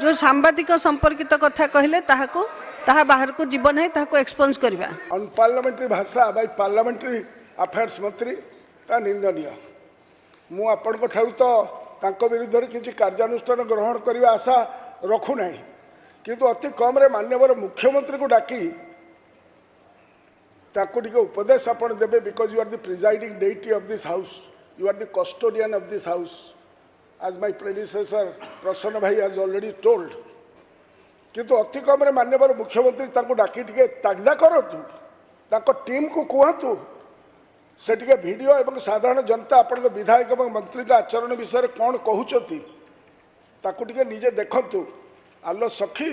जो सांबादिक संपर्कित कथा कहले ताहा बाहर को जीवन है ताहा को एक्सपोज करबा ऑन पार्लियामेंट्री भाषा बाय पार्लियामेंट्री अफेयर्स मंत्री ता निंदनीय मु आपण को ठारू तो तांको विरुद्ध रे किछि कार्यानुष्ठान ग्रहण करबा आशा रखु नाही किंतु अति कम रे माननीय मुख्यमंत्री को डाकी ताको टिके उपदेश आपण देबे because you are the presiding deity of this house you are the custodian of this house as my predecessor प्रसन्न भाई has already told किंतु अति कम रे माननीय मुख्यमंत्री ताको डाकी टिके तागदा करतु ताको टीम को कहतु से टिके वीडियो एवं साधारण जनता आपण विधायक एवं मंत्री का आचरण विषय कौन कहउचती ताको टिके निजे देखंतु आलो सखी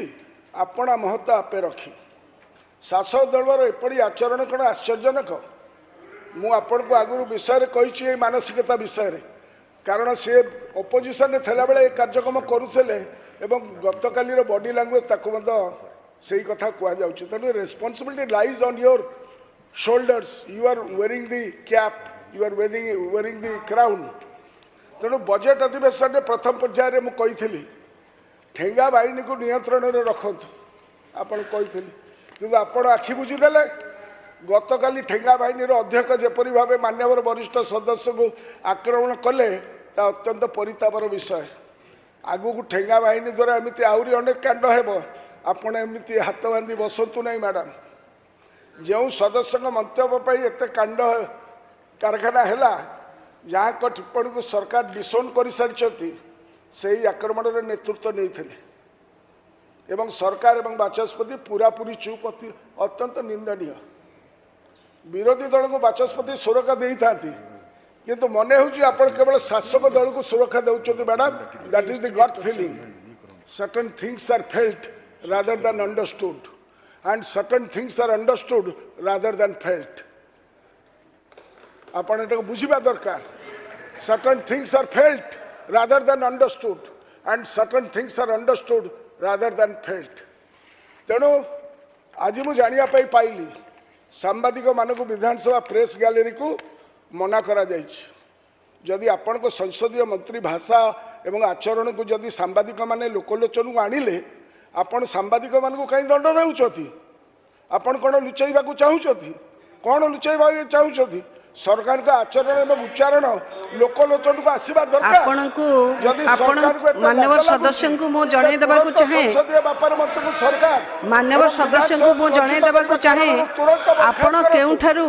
आपणा महत्व आपे रखी शासक दलर एपरी आचरण कौन आश्चर्यजनक मु आपण को आगु विषय कही मानसिकता विषय कारण से अपोजिशन रे थला बेले कार्यक्रम करुले एवं गतकाली बॉडी लैंग्वेज ताको से कथा कह जाउछि तेणु responsibility lies on your shoulders you are wearing the cap you are wearing the crown तेणु बजेट अधिवेशन में प्रथम पर्याय में कही ठेंगा बाहिनी को नियंत्रण में रखतु आपन कही कि आपण आखि बुझीदेले गतकाली ठेंगा बाहिनी अध्यक्ष जेपरी भाव मान्यवर वरिष्ठ सदस्य को आक्रमण कले ता अत्यंत परितापर विषय आगु को ठेंगा बाहिनी द्वारा एमती आहरी अनेक कांड हेब आपण एमती हाथ बांधी बसतु नहीं मैडम जो सदस्य मंतव्य एत कांड कारखाना है जहाँ को टिप्पणी को सरकार डिसोन कर सारी से आक्रमण नेतृत्व नहीं एवं सरकार एवं बाचस्पति पूरापूरी चुप अत्यंत निंदनीय विरोधी दल को बाचस्पति सुरक्षा दे था किंतु मने होपन केवल शासक दल को सुरक्षा दे madam that is the gut feeling certain things are felt rather than understood and certain things are understood rather than felt आपण एटा बुझिबा दरकार certain things are felt rather than understood and certain things are understood rather than felt तेणु आज मु जानिया पाइली सांबादिक मानक विधानसभा press gallery को मना करा जायछि जदि आपण को संसदीय मंत्री भाषा एवं आचरण को जदि सांबादिक माने लोकलोचन को आनिले आपण सांबादिक मान को कहीं दंड देउछथि आपण कोन लुचाइबा को चाहुछथि कोन लुचाइबा चाहुछथि सरकार का आचरण एवं उच्चारण लोकलोचन को आसीबा दरकार आपण को माननीय सदस्य को मो जणे देबा को चाहे संसदीय व्यापार मंत्री को सरकार माननीय सदस्य को मो जणे देबा को चाहे आपण केउठारु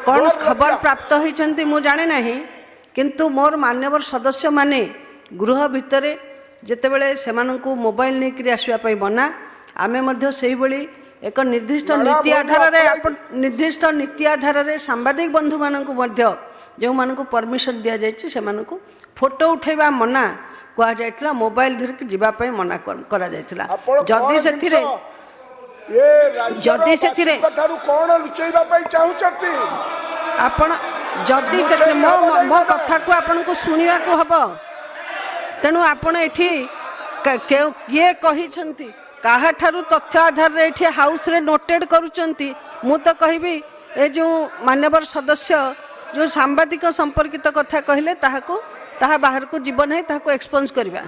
कोन खबर प्राप्त होइचंती मो जाने नाही किंतु मोर माननीय सदस्य माने गृह भितरे जेतेबेले सेमानंकु मोबाइल नेकरी आसवाई मना आमे से भली एक निर्दिष्ट नीति आधार निर्दिष्ट नीति आधार सांबादिक बंधु मानक जो मानक परमिशन दि जाए फोटो उठेबा मना कह जाइतिला मोबाइल धरिक जीवाई मना करा जाइतिला जदि सेथिरे जदि सेथिरे कोन लुचैबा पई चाहुचती आपण जदि सेथिरे मो कथा को आपन को सुनिबा को हबो तेणु आपण एठी किए कही कहा ठारू तथ्य आधार रे एठी हाउस रे नोटेड करूचंती मु तो कहबी ए जो मान्यवर सदस्य जो सांबादिक संपर्कित कथा कहले ताहा बाहर को जीवन है ताहा को एक्सपोज करबा